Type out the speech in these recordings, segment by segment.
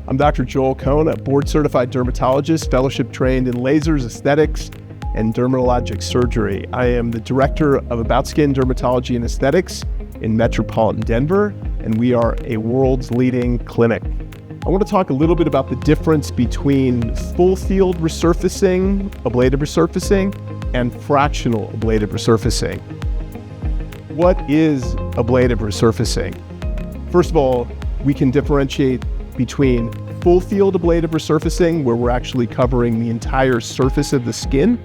I'm Dr. Joel Cohen, a board-certified dermatologist, fellowship-trained in lasers, aesthetics, and dermatologic surgery. I am the director of AboutSkin Dermatology Aesthetics in metropolitan Denver, and we are a world's leading clinic. I want to talk a little bit about the difference between full-field resurfacing, ablative resurfacing, and fractional ablative resurfacing. What is ablative resurfacing? First of all, we can differentiate between full-field ablative resurfacing, where we're actually covering the entire surface of the skin.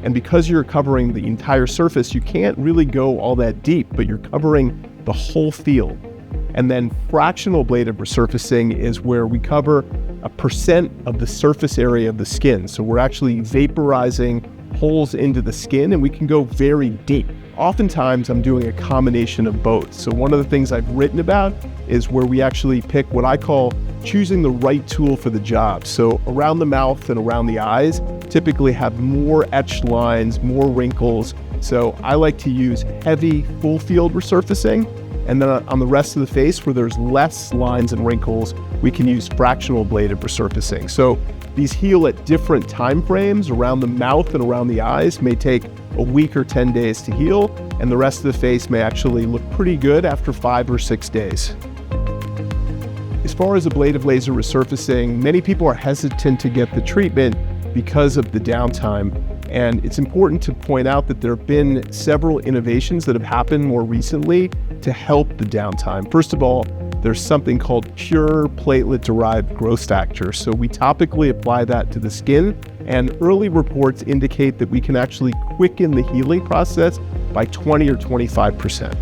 And because you're covering the entire surface, you can't really go all that deep, but you're covering the whole field. And then fractional ablative resurfacing is where we cover a percent of the surface area of the skin. So we're actually vaporizing holes into the skin, and we can go very deep. Oftentimes, I'm doing a combination of both. So one of the things I've written about is where we actually pick what I call choosing the right tool for the job. So around the mouth and around the eyes typically have more etched lines, more wrinkles. So I like to use heavy full field resurfacing. And then on the rest of the face where there's less lines and wrinkles, we can use fractional ablative resurfacing. So these heal at different time frames. Around the mouth and around the eyes may take a week or 10 days to heal, and the rest of the face may actually look pretty good after 5 or 6 days. As far as ablative laser resurfacing, many people are hesitant to get the treatment because of the downtime. And it's important to point out that there have been several innovations that have happened more recently to help the downtime. First of all, there's something called pure platelet-derived growth factor. So we topically apply that to the skin, and early reports indicate that we can actually quicken the healing process by 20 or 25%.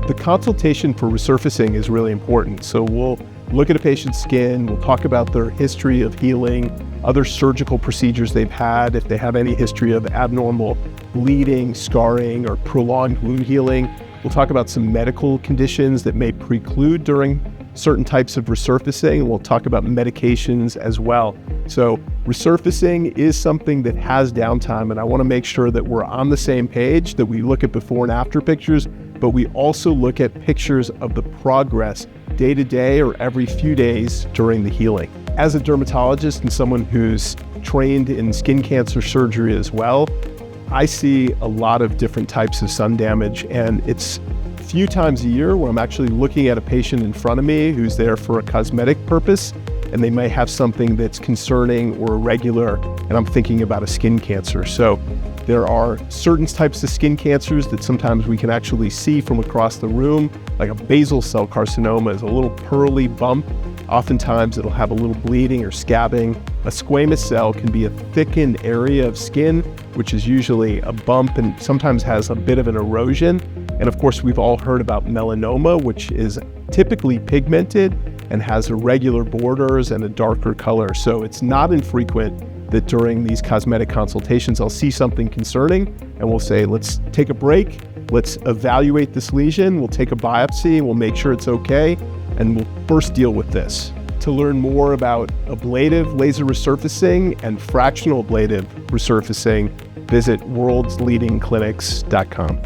The consultation for resurfacing is really important. So we'll look at a patient's skin, we'll talk about their history of healing, other surgical procedures they've had, if they have any history of abnormal bleeding, scarring, or prolonged wound healing. We'll talk about some medical conditions that may preclude during certain types of resurfacing. We'll talk about medications as well. So resurfacing is something that has downtime, and I want to make sure that we're on the same page, that we look at before and after pictures, but we also look at pictures of the progress day to day or every few days during the healing. As a dermatologist and someone who's trained in skin cancer surgery as well, I see a lot of different types of sun damage, and it's a few times a year where I'm actually looking at a patient in front of me who's there for a cosmetic purpose, and they may have something that's concerning or irregular, and I'm thinking about a skin cancer. So there are certain types of skin cancers that sometimes we can actually see from across the room, like a basal cell carcinoma is a little pearly bump. Oftentimes it'll have a little bleeding or scabbing. A squamous cell can be a thickened area of skin, which is usually a bump and sometimes has a bit of an erosion. And of course, we've all heard about melanoma, which is typically pigmented and has irregular borders and a darker color. So it's not infrequent that during these cosmetic consultations, I'll see something concerning and we'll say, let's take a break, let's evaluate this lesion, we'll take a biopsy, we'll make sure it's okay, and we'll first deal with this. To learn more about ablative laser resurfacing and fractional ablative resurfacing, visit worldsleadingclinics.com.